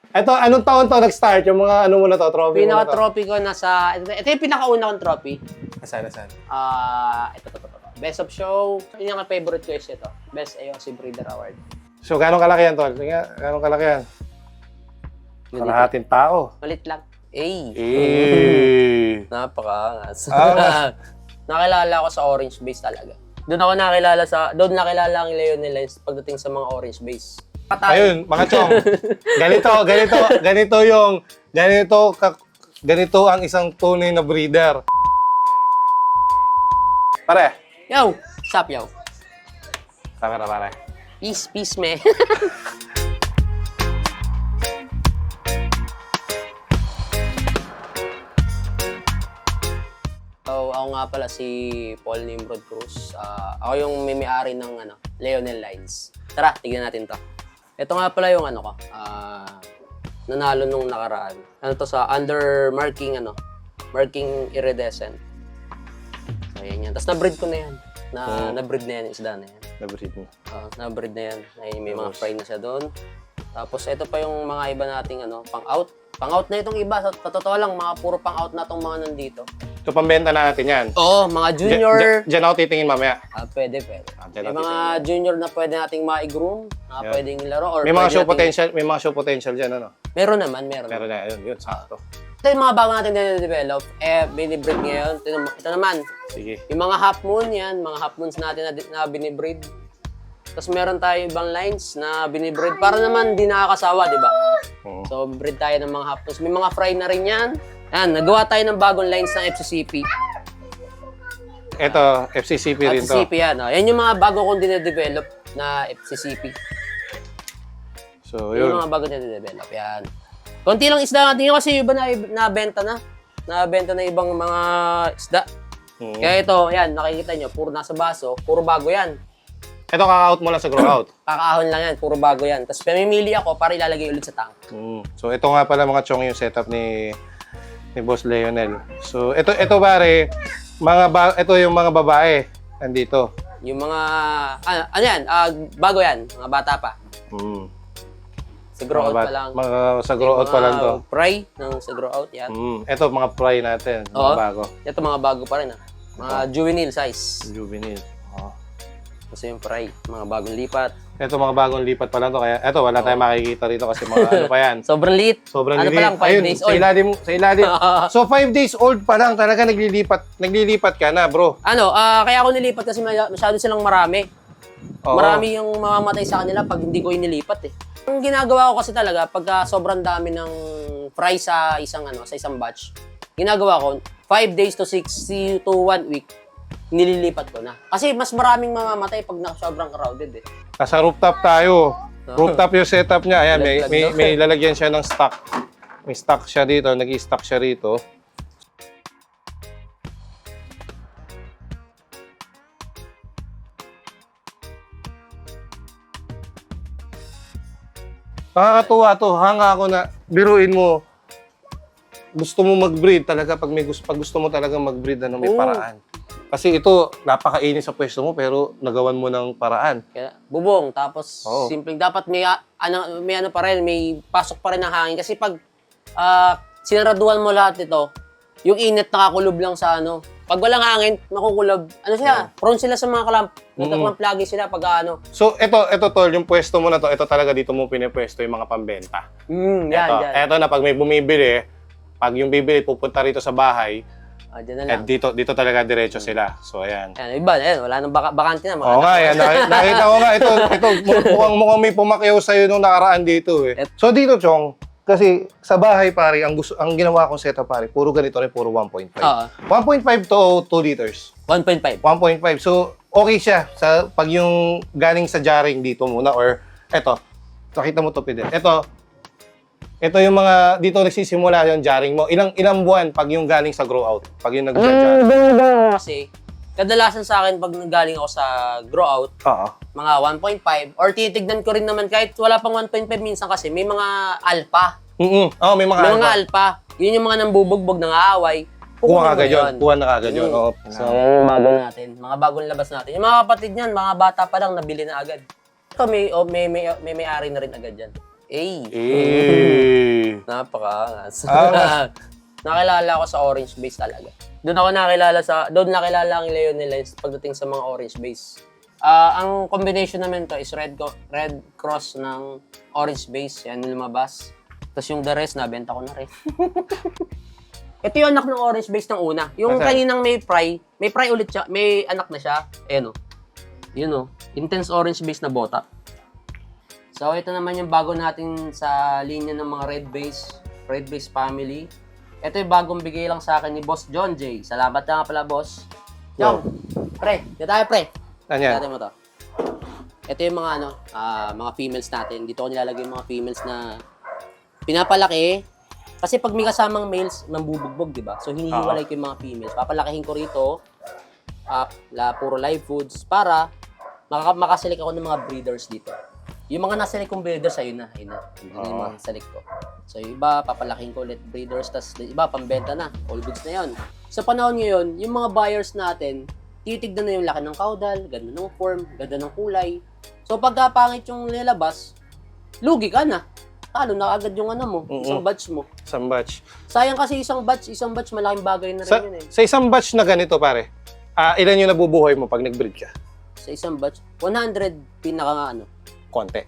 Ito, anong taon to nag-start? Yung mga ano mo na to, trophy mo na to? Pinaka-trophy ko nasa... Ito yung pinakauna kong trophy. Saan? Ito. Best of show. Yun yung favorite ko is ito. Best AOC Breeder Award. So, gano'ng kalaki yan, tol? Sige, gano'ng kalaki yan? Kalahating tao. Malit lang. Napakaangas. Nakilala ko sa Orange Base talaga. Doon nakilala ang Leonel Lines pagdating sa mga Orange Base. Ayun, mga chong. Ganito ang isang tunay na breeder. Pare. Yo! Sup, yo? Camera, pare. Peace, me. So, ako nga pala si Paul Nimrod Cruz. Ako yung may-ari ng Leonel Lines. Tara, tignan natin to. Ito nga pala yung nanalo nung nakaraan. Ano to sa under marking iridescent. So, yan. Tapos na-breed ko na yan. Na-breed na yan yung isda na yan. Na-breed mo. Na-breed na yan. Ay, may mga fry na siya doon. Tapos ito pa yung mga iba nating pang-out. Pang-out na itong iba. Sa totoo lang, mga puro pang-out na itong mga nandito. So, pambenta na natin yan. Oo, mga junior. Diyan ako titingin mamaya. Pwede. May mga junior na pwede nating ma-groom, na pwedeng ilaro. Or May mga show nating... potential dyan, ano? Meron naman. Meron na, yun, sakto. Ito yung mga bago natin na-develop. Binibreed ngayon. Ito naman. Sige. Yung mga half moon yan, mga half moons natin na binibreed. Tapos meron tayo ibang lines na binibreed para naman di nakakasawa, di ba? So, breed tayo ng mga half moons. May mga fry na rin yan. Yan, nagawa tayo ng bagong lines ng FCCP. Ito, FCCP rin to. FCCP yan. Yan yung mga bago kong dinedevelop na FCCP. So, Yung yun. mga bago dinedevelop. Yan. Konti lang isda natin yun kasi yung iba nabenta na. Nabenta na ibang mga isda. Kaya ito, yan, nakikita nyo, puro nasa baso, puro bago yan. Ito, kaka-out mo lang sa grow out. Kakahon lang yan, puro bago yan. Tapos pamimili ako para ilalagay ulit sa tank. So, ito nga pala mga chong yung setup ni Boss Leonel. So, ito pare, ito yung mga babae andito. Yung mga, bago yan, mga bata pa. Sa grow out pa lang. Sa grow out pa lang to. Fry ng sa grow out, yan. Ito, mga fry natin, mga bago. Ito mga bago pa rin, mga juvenile size. Juvenile. Kasi yung fry, mga bagong lipat. Ito, mga bagong lipat pa lang to. Kaya, ito, wala tayong makikita rito kasi mga ano pa yan. Sobrang liit. Sobrang ano liit. pa lang, 5 days old. Sa ilalim. So, 5 days old pa lang talaga naglilipat ka na, bro. Kaya ako nilipat kasi masyado silang marami. Marami yung mamamatay sa kanila pag hindi ko inilipat eh. Ang ginagawa ko kasi talaga, pagka sobrang dami ng fry sa isang batch, ginagawa ko, 5 days to 6 to 1 week, nililipat ko na. Kasi mas maraming mamamatay pag sobrang crowded eh. Nasa rooftop tayo. Rooftop yung setup niya. Ayan, may lalagyan siya ng stock. May stock siya dito, nag-i-stock siya rito. Nakakatuwa to. Hanga ako na biruin mo. Gusto mo mag-breed talaga pag gusto mo talaga mag-breed na may paraan. Kasi ito, napakainit sa pwesto mo pero nagawan mo ng paraan. Kaya, bubong, tapos simpleng dapat may ano pa rin, may pasok pa rin ng hangin. Kasi pag sinaraduhan mo lahat nito, yung init nakakulob lang sa ano. Pag walang hangin, nakukulob. Ano sila? Prone sila sa mga kalamp. Nagkaklamp lagi sila pag ano. So, ito tol, yung pwesto mo na to, ito talaga dito mo pinipwesto yung mga pambenta. Yan. Ito na, pag may bumibili, pag yung bibili, pupunta rito sa bahay, Dyan na lang. dito talaga diretso sila. So, ayan. Iba, wala nang bakante na. Oo nga, yan. Nakita ko nga, ito mukhang may pumakyaw sa'yo nung nakaraan dito eh. So, dito, Chong, kasi sa bahay, pare, ang ginawa kong setup, pare, puro ganito rin, puro 1.5. 1.5 to 2 liters. 1.5. 1.5. So, okay siya pag yung galing sa jarring dito muna or eto, nakita mo to, Pidel. Ito yung mga, dito nagsisimula yung jarring mo. Ilang buwan pag yung galing sa grow out? Pag yung nag-jarring? Kasi, kadalasan sa akin pag galing ako sa grow out, mga 1.5, or titignan ko rin naman kahit wala pang 1.5 minsan kasi may mga alpha. May mga alpha. Yun yung mga nambubugbog, nangaaway. Kuha kagad yun. Kuha na kagad yun. So, bago natin. Mga bagong labas natin. Yung mga kapatid niyan, mga bata pa lang, nabili na agad. Ito, may may-ari na rin agad yan. Uy. Napakaangas. Angas. Nakilala ko sa orange base talaga. Doon nakilala ang Leonelens pagdating sa mga orange base. Ang combination naman to is red cross ng orange base. Yan yung lumabas. Tapos yung the rest, nabenta ko na rin. Ito yung anak ng orange base ng una. Yung kaninang may fry ulit siya, may anak na siya. Ayan o. Yun o. Intense orange base na bota. So, ito naman yung bago natin sa linya ng mga red base family. Ito yung bagong bigay lang sa akin ni Boss John J. Salamat na nga pala, Boss. John, pre, dito tayo, pre. Ano yan? Tignan mo to. Ito yung mga mga females natin. Dito ko nilalagay yung mga females na pinapalaki. Kasi pag may kasamang males, mambubugbog, di ba? So, hinihiwalay ko yung mga females. Papalakihin ko rito, puro live foods, para makaselect ako ng mga breeders dito. Yung mga naselect kong breeders, ayun na. Yung mga select ko. So, yung iba, papalakihin ko ulit breeders, tas iba, pambenta na. All goods na yun. Sa panahon ngayon, yung mga buyers natin, titignan na yung laki ng caudal, ganda ng form, ganda ng kulay. So, pagka pangit yung nilabas, lugi ka na. Talo na agad yung mo, isang batch mo. Isang batch. Sayang kasi isang batch, malaking bagay na rin yun eh. Sa isang batch na ganito, pare, ilan yung nabubuhay mo pag nag-breed ka? Sa isang batch, 100 Konti.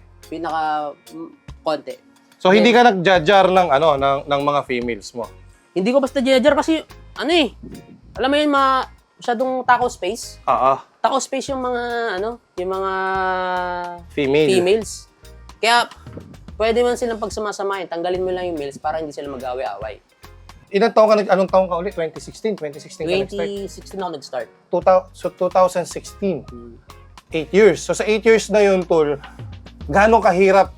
konti. So, hindi ka nag-jar ng, ng mga females mo? Hindi ko basta jar kasi, alam mo yun, masyadong taco space. Oo. Taco space yung mga, yung mga Females. Kaya, pwede man silang pagsamasamahin, tanggalin mo lang yung males para hindi sila mag-away-away. Anong taong ka ulit? 2016? 2016 ka nag-start? 2016 ako nag-start. 2016. 8 years. So, sa 8 years na yun, Tol, gano'ng kahirap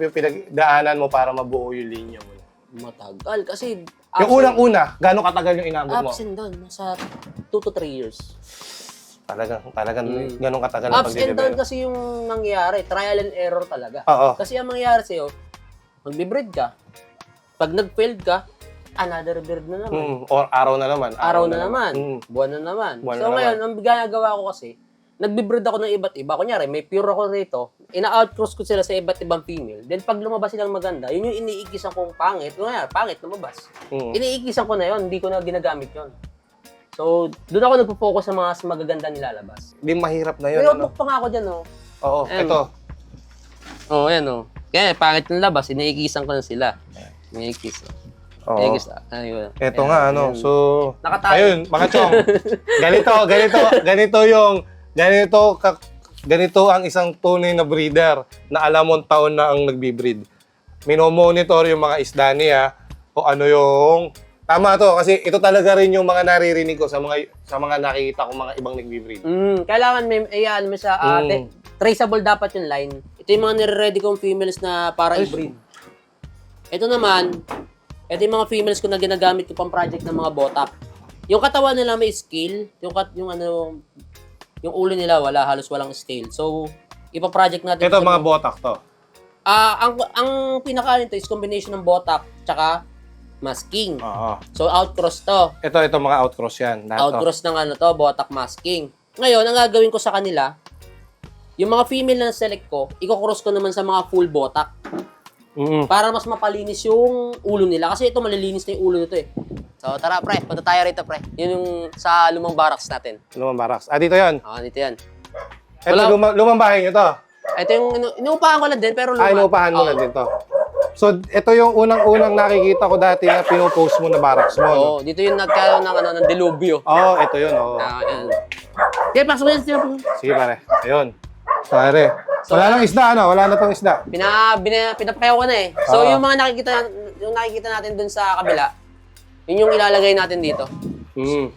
yung pinagdaanan mo para mabuo yung linya mo? Matagal. Kasi, Yung unang-una, gano'ng katagal yung inabot mo? ups and down. Nasa 2 to 3 years. Talagang gano'ng katagal ang Ups and down pagde-develop? kasi yung nangyari. Trial and error talaga. Oo. Kasi ang mangyayari sa'yo, magbe-breed ka. Pag nag-failed ka, another breed na naman. Or araw na naman. Araw na naman. Mm. Buwan na naman. Buwan So na ngayon, naman. ang ginagawa ko kasi, nagbe-breed ako ng iba't iba. Kunyari, may pure ako rito, ina-outcross ko sila sa iba't ibang female. Then pag lumabas silang maganda, yun yung iniikisan kong pangit. Kunyari, pangit lumabas. Iniikisan ko na yun, hindi ko na ginagamit yun. So, doon ako nagpo-focus sa mga magaganda nilalabas. Hindi mahirap na yun. May notebook pa nga ako dyan, oh. Oo, ito. Oo, ayan, oh. Kaya, pangit yung labas, iniikisan ko na sila. Iniikis, oh. Oo. Iniikis, ayun. Ito Ayan, nga, ayan. So, Nakatayo. ayun, mga chong. Ganito ang isang tunay na breeder na alam mong taon na ang nagbi-breed. Minomonitor yung mga isda niya o ano yung... Tama to, kasi ito talaga rin yung mga naririnig ko sa mga nakikita ko mga ibang nagbi-breed. Kailangan may traceable dapat yung line. Ito yung mga nire-ready kong females na para i-breed. Ito naman, ito yung mga females ko na ginagamit ko pang project ng mga botak. Yung katawan nila may scale, yung ulo nila halos walang scale. So, ipa-project natin. Ito mga botak to. Ang pinaka nito is combination ng botak tsaka masking. Oo. So, outcross to. Ito mga outcross yan. Outcross ng botak masking. Ngayon, ang gagawin ko sa kanila, yung mga female na select ko, i-cross ko naman sa mga full botak. Para mas mapalinis yung ulo nila. Kasi ito, malilinis na yung ulo nito eh. So, tara pre, punta tayo rito pre. Yun yung sa lumang barracks natin. Lumang barracks. Dito yan. Dito yan. Ito, lumang bahay nyo to. Ito yung, inuupahan ko lang din, pero luma. Inuupahan mo lang din to. So, ito yung unang nakikita ko dati na pinopost mo na barracks mo. Oo, dito yung nagkaroon ng dilubyo. Oo, ito yun. Oo. Ayan. Okay, pasok yan. Sige pare. Ayun. Pare. Wala nang isda, Wala na tong isda. Pinapakayaw ko na eh. So, yung mga nakikita natin dun sa kabila, yun yung ilalagay natin dito.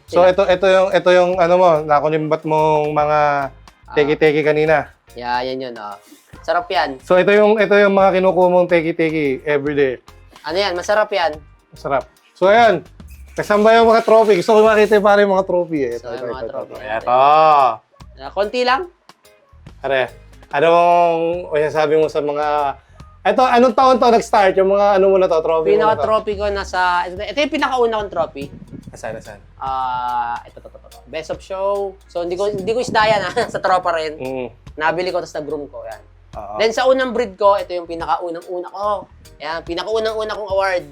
So, ito yung nakunimbat mong mga teki-teki kanina. Yan yun. Sarap yan. So, ito yung mga kinukuha mong teki-teki everyday. Ano yan? Masarap yan. Masarap. So, ayan. Kasama yung mga trophy. Gusto ko makita yung mga trophy eh. So, yung mga trophy. Ito. Konti lang. Pare, anong sabi mo sa mga... Anong taon to nag-start? Yung mga mo na to, trophy mo na to? Pinaka-trophy ko nasa... Ito yung pinaka-una kong trophy. Saan? Ito. Best of show. So, hindi ko isda yan sa tropa rin. Nabili ko, tapos nag-groom ko. Yan. Oo. Then sa unang breed ko, ito yung pinakaunang-una ko. Ayan, pinakaunang-una kong award.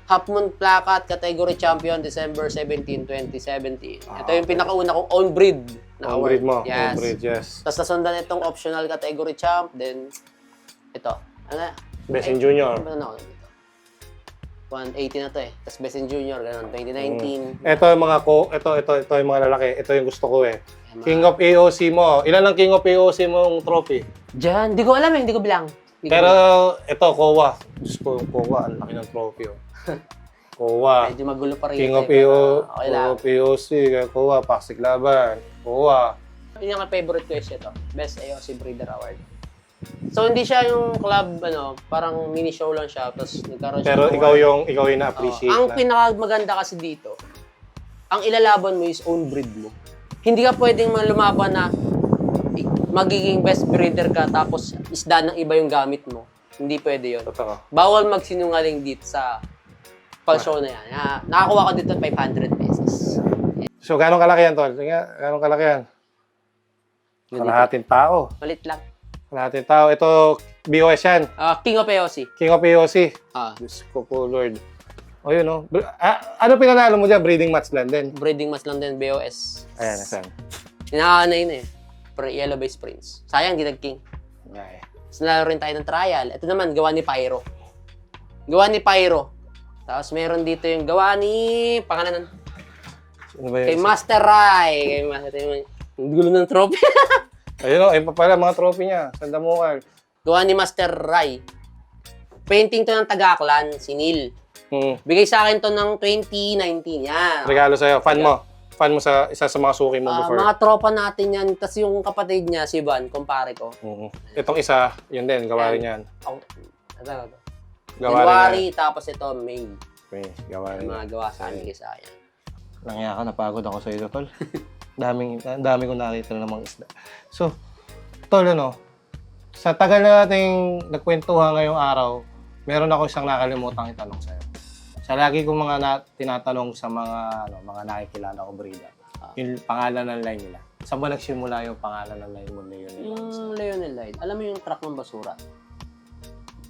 Half Moon Plakat Category Champion, December 17, 2017. Ito yung pinakauna kong own breed na Own award. breed mo. Yes. Own breed, yes. Tapos nasundan itong optional category champ, then ito. Ano? Best in Junior. Ano na ako dito? 180 na to eh. Tapos Best in Junior, ganun, 2019. Ito yung mga ito yung mga lalaki. Ito yung gusto ko eh. Ayan, mga- King of AOC mo. Ilan ang King of AOC mong trophy? Diyan, di ko alam eh, hindi ko bilang. Di ko Pero bilang. ito, COA. Diyos ko, yung COA. Ang laki ng trophy. Oh. COA. Medyo magulo pa rin. King ito of eh, pero AOC. King of AOC. COA. Paksik Laban. COA. Yung favorite ko is ito. Best AOC Breeder Award. So, hindi siya yung club, parang mini show lang siya. Tapos nagkaroon siya Pero ng ikaw yung award. na-appreciate Ang na. pinakamaganda kasi dito, ang ilalaban mo is own breed mo. Hindi ka pwedeng lumaban na magiging best breeder ka tapos isda ng iba yung gamit mo. Hindi pwede yun. Totoo. Bawal magsinungaling dito sa pag-show na yan. Nakakuha ko dito 500 pesos. So, gano'ng kalaki yan, Tol? Sige nga, gano'ng kalaki yan? Kalahating tao. Malit lang. Kalahating tao. Ito, BOS yan. King of AOC. King of AOC. Ah, Diyos ko po, Lord. O yun, no? Ano pinanalo mo dyan? Breeding match lang din. breeding match lang din, BOS. Ayan, nasan? Inaanay na eh. Yellow Base Prince. Sayang, di nag-king. Okay. Tapos nalaro rin tayo ng trial. Ito naman, gawa ni Pyro. Gawa ni Pyro. Tapos meron dito yung gawa ni... Pangalan Ano ba kay yun? Master Rai. Kay Master Rai. Ang gulo ng trophy. Ayun, no? Ayun pa pala, mga trophy niya. Sanda mo ka. Gawa ni Master Rai. Painting to ng Tagaklan, si Neil. Bigay sa akin to ng 2019. Yan. Regalo sa'yo. Fan mo. Fan mo sa isa sa mga suki mo before. Mga tropa natin yan. Tapos yung kapatid niya, si Van, kumpare ko. Itong isa, yun din. Gawa rin yan. Ako, ano? Gawa rin January, tapos ito, May. yan. Gawa rin yan. Mga gawa sa amin isa yan. Nangya ka, napagod ako sa iyo, Tol. Dami kong nakita na mga isda. So, Tol, sa tagal na nating nagkwentuhan ngayong araw, meron ako isang nakalimutang itanong sa'yo. Sa lagi kong mga tinatanong sa mga mga nakikilala ko breeder, yung pangalan ng line nila. Saan ba nagsimula yung pangalan ng line mo, Leonel? Yung Leonel Line, alam mo yung truck ng basura?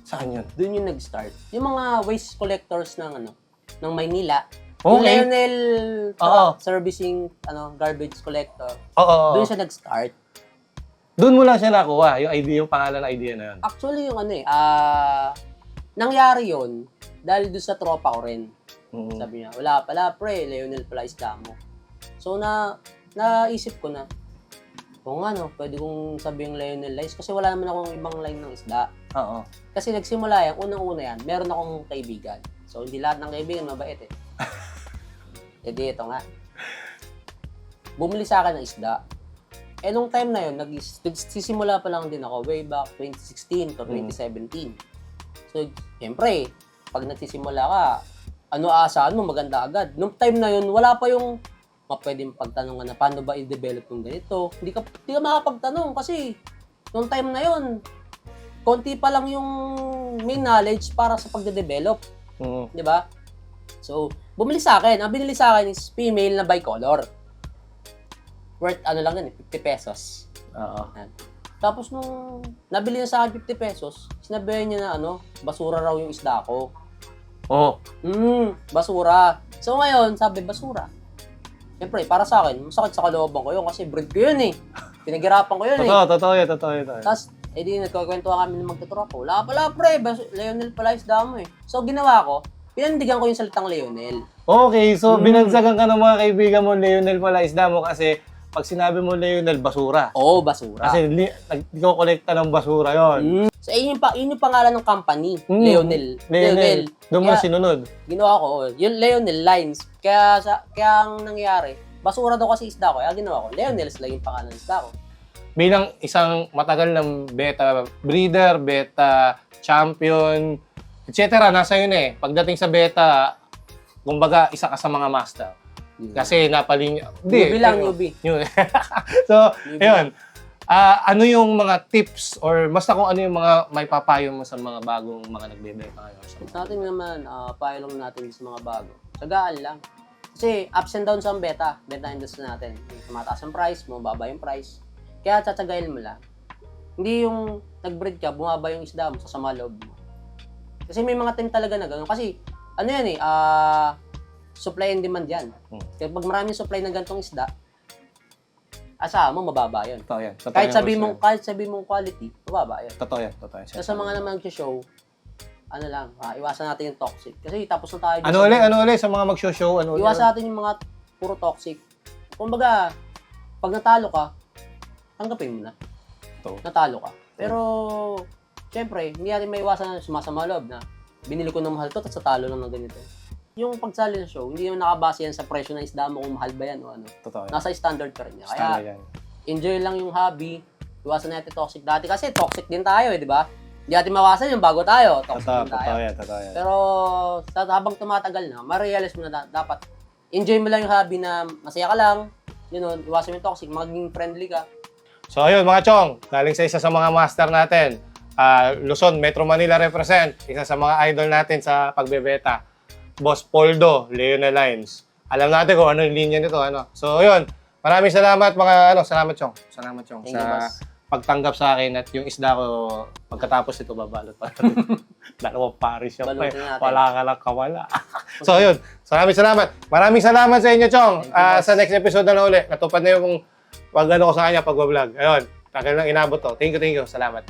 Saan yun? Doon yung nag-start. Yung mga waste collectors ng ng Maynila. Okay. Yung Leonel Oo. servicing garbage collector. Oo. Doon siya nag-start. Doon mo lang siya nakuha, yung idea, yung pangalan ng idea na yun. Actually yung nangyari yon dahil doon sa tropa ko rin. Sabi niya, wala pala pre, Leonel pala isda mo. So naisip ko na, kung pwede kong sabihin Leonel Lines kasi wala naman akong ibang line ng isda. Oo. Kasi nagsimula yan, unang-una yan, meron akong kaibigan. So hindi lahat ng kaibigan mabait eh. Edi ito nga. Bumili sa akin ng isda. Nung time na yun, nagsisimula pa lang din ako way back 2016 to 2017. So, siyempre, pag nagsisimula ka, aasahan mo, maganda agad. Nung time na yun, wala pa yung pwedeng pagtanong na paano ba i-develop yung ganito. Hindi ka makapagtanong kasi nung time na yun, konti pa lang yung may knowledge para sa pagde-develop. Di ba? So, bumili sa akin. Ang binili sa akin is female na bicolor. Worth lang yan, 50 pesos. Oo. Tapos nung nabili niya sa akin 50 pesos, sinabihan niya na basura raw yung isda ko. Oo. Basura. So ngayon, sabi basura. Siyempre, para sa akin, masakit sa kalooban ko yun kasi breed ko yun eh. Pinaghirapan ko yun eh. Totoo yun. Tapos, nagkakwentuhan kami ng magtutropa. Wala pala pre, Leonel pala isda mo eh. So ginawa ko, pinandigan ko yung salitang Leonel. Okay, so binagsagan ka ng mga kaibigan mo, Leonel pala isda mo kasi pag sinabi mo Leonel, basura. Oo, basura. Kasi nagko-kolekta ng basura yon. So, yun yung pangalan ng company, Leonel. Doon mo na sinunod. Ginawa ko, yung Leonel Lines. Kaya ang nangyari, basura daw kasi isda ko. Kaya ginawa ko, Leonel's lang yung pangalan ng isda ko. Bilang isang matagal ng beta breeder, beta champion, etc. Nasa yun eh. Pagdating sa beta, kumbaga, isa ka sa mga master. Kasi napalinya. Newbie. So, ayun. Ano yung mga tips or basta kung ano yung mga may papayo mo sa mga bagong mga nagbebenta ngayon? Sa atin naman, payo lang natin sa mga bago. Sagaan lang. Kasi ups and downs ang beta industry natin. Tumataas ang price, mababa yung price. Kaya tsatsagayin mo lang. Hindi yung nag-breed ka, bumaba yung isda mo, sasama loob mo. Kasi may mga time talaga na gano'n. Kasi, ano yan supply and demand yan. Kaya pag maraming supply ng ganitong isda, asahan mo, mababa yun. Totoo yan. Totoo Kahit yan, kahit sabi mong quality, mababa yun. Totoo yan. Totoo yan. So, sa mga naman show, ano lang, iwasan natin yung toxic. Kasi tapos na tayo. Ano ulit sa mga mag-show? Iwasan natin yung mga puro toxic. Kumbaga, pag natalo ka, tanggapin mo na. Natalo ka. Pero, syempre, hindi natin maiwasan na sumasama loob na binili ko ng mahal to, tapos natalo lang ng ganito. Yung pagsali ng show, hindi naman nakabase yan sa presyo ng isda mo kung mahal ba yan o ano. Totoo yan. Nasa standard pa rin yan. Standard Kaya, yan. enjoy lang yung hobby. Iwasan natin toxic dati. Kasi toxic din tayo di ba? Hindi natin mawasan yung bago tayo. Toxic din tayo. Totoo yan. Pero, habang tumatagal na, ma-realize mo na dapat enjoy mo lang yung hobby na masaya ka lang. Yun, iwasan mo yung toxic, maging friendly ka. So ayun mga chong, galing sa isa sa mga master natin, Luzon, Metro Manila represent, isa sa mga idol natin sa pagbebeta, Boss Poldo, Leonel Lines. Alam natin kung ano yung linya nito, ano. So ayun, maraming salamat salamat chong. Salamat chong Thank you, sa boss. pagtanggap sa akin at yung isda ko pagkatapos ito babalot pa natin. Dalawang paris siya pa. Balutin natin. Wala ka lang kawala. So ayun, maraming salamat. Maraming salamat sa inyo, Chong. Thank you, boss. Sa next episode na uli, natupad na yung pag ano ko sa kanya, pag-vlog. Ayun, tagal nang inabot to. Thank you. Salamat.